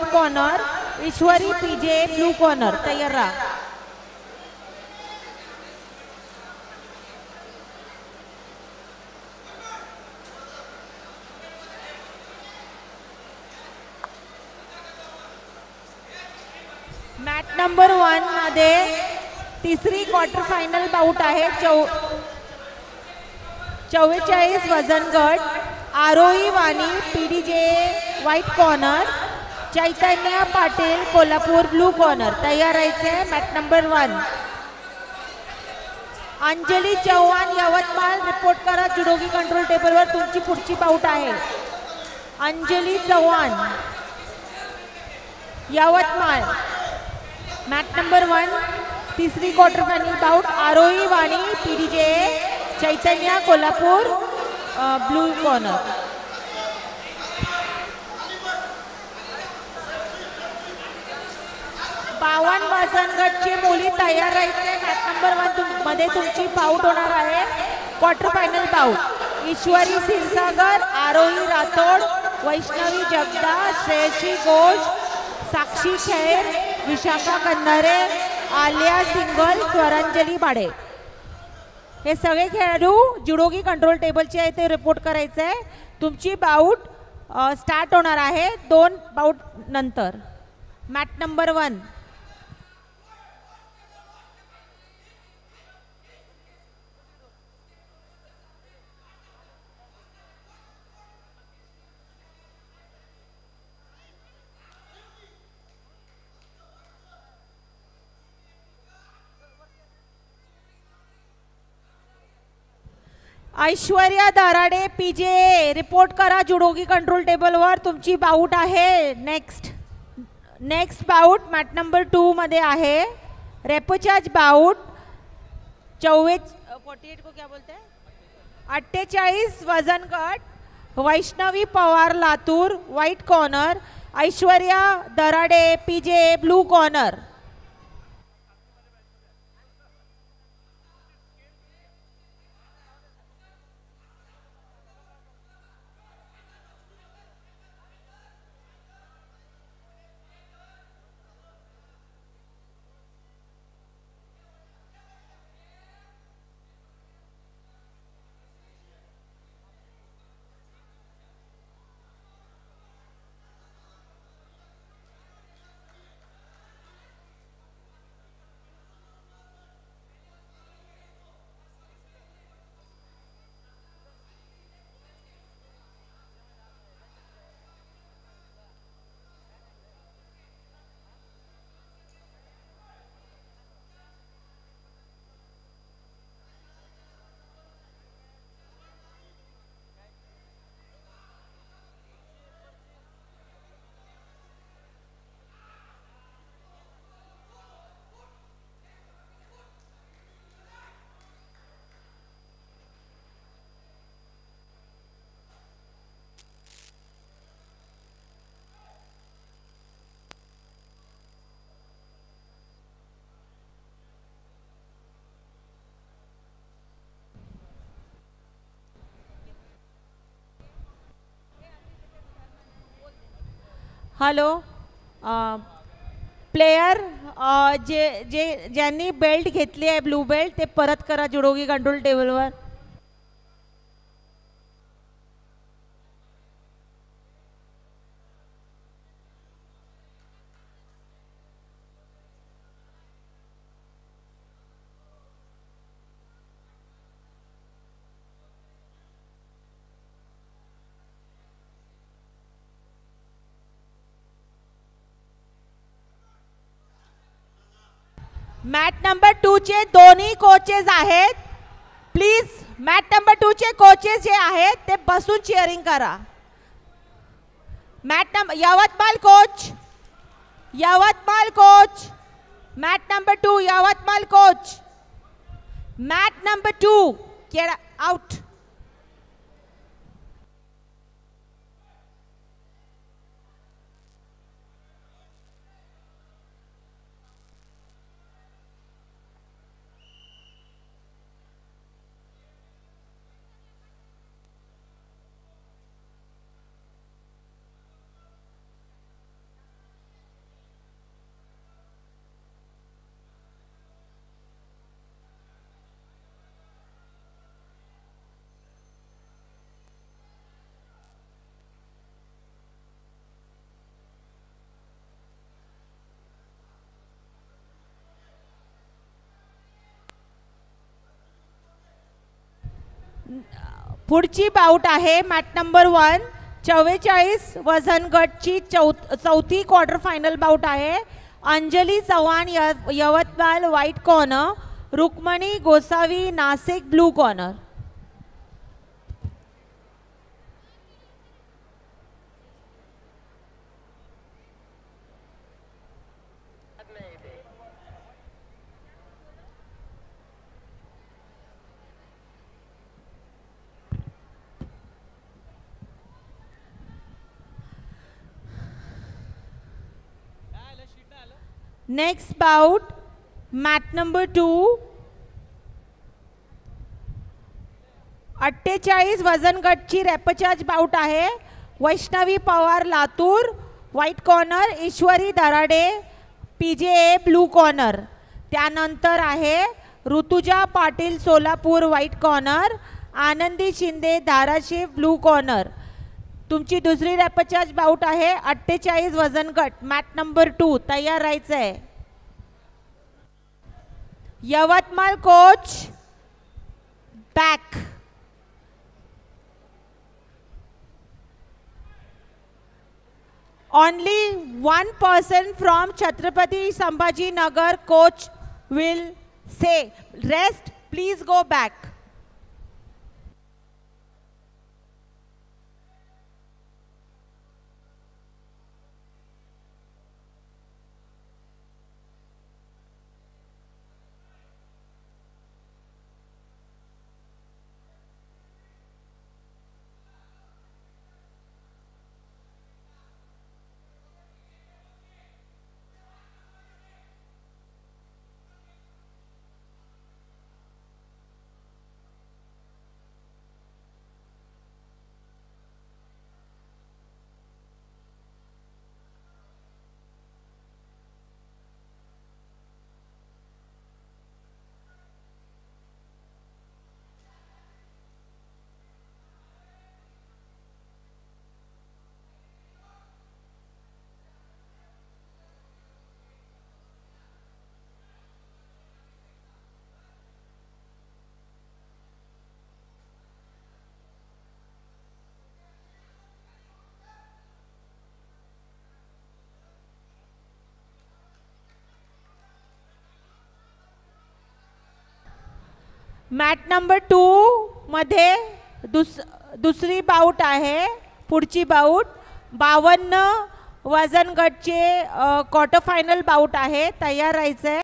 White corner, ईश्वरी PJ blue corner. तयार राहा. Match number 1 मध्ये तिसरी क्वार्टर फायनल बाउट आहे. 44 वजन गट. आरोही वाणी पीडीजे व्हाईट कॉर्नर, चैतन्य पाटील कोल्हापूर ब्लू कॉर्नर. तयार राहायचे. Match number 1. Anjali Chavan Yavatmal report करा जुडोगी कंट्रोल टेबलवर. तुमची पुढची बाउट आहे. अंजली चव्हाण यवतमाळ. मॅच नंबर 1 तिसरी क्वार्टर फायनल बाउट. आरोही वाणी पीडीजे चैतन्य कोल्हापूर ब्लू कॉर्नर. बावन वजन गटची मुली तयार राहायचे. मॅच नंबर 1 मध्ये तुमची बाउट होणार आहे. Quarter final bout. Ishwari Kshirsagar, Aarohi Rathod, Vaishnavi Jagda, Shreyashi Ghosh, Sakshi Khair, Vishakha Kannare, Aaliya Singal, Swaranjali Bade. हे सगळे खेळाडू जुडोगी कंट्रोल टेबलचे आहे ते रिपोर्ट करायचं आहे. तुमची बाउट स्टार्ट होणार आहे 2 बाउट नंतर. Match number 1. Aishwarya Darade PJ report करा जुडोगी कंट्रोल टेबलवर. तुमची बाउट आहे. नेक्स्ट बाउट मॅच नंबर 2 मध्ये आहे. रेपोचाज बाउट 48 को क्या बोलते हैं 48 वजन गट. Vaishnavi Pawar Latur white corner, Aishwarya Darade PJ blue corner. Hello player ज्यांनी बेल्ट घेतली आहे ब्लू बेल्ट ते परत करा जुडोगी कंट्रोल टेबलवर. मॅच नंबर 2 चे दोन्ही कोचेस आहेत. प्लीज मॅच नंबर 2 चे कोचेस जे आहेत ते बसून चीअरिंग करा. Match number Yavatmal coach match number 2 Yavatmal coach. Match number 2 get out. पुढची बाउट आहे मॅट नंबर 1. 44 वजन गटची चौथी क्वार्टर फायनल बाउट आहे. Anjali Chavan Yavatmal white corner, Rukmini Gosavi Nashik blue corner. Next bout mat number 2. 48 वजन गटची रेपचार्ज बाउट आहे. Vaishnavi Pawar Latur white corner, Ishwari Darade PJA blue corner. त्यानंतर आहे ऋतुजा पाटील सोलापूर व्हाईट कॉर्नर, आनंदी शिंदे धाराशिव ब्लू कॉर्नर. तुमची दुसरी रॅपचार्ज बाउट आहे 48 वजन गट मॅट नंबर 2. तयार राहायचं आहे. Yavatmal coach back. Only one person from Chhatrapati Sambhaji Nagar coach will say, rest, please go back. Mat number 2 मध्ये दुसरी बाउट आहे. पुढची बाउट 52 वजन गटचे क्वार्टर फायनल बाउट आहे. तयार राहायचं आहे.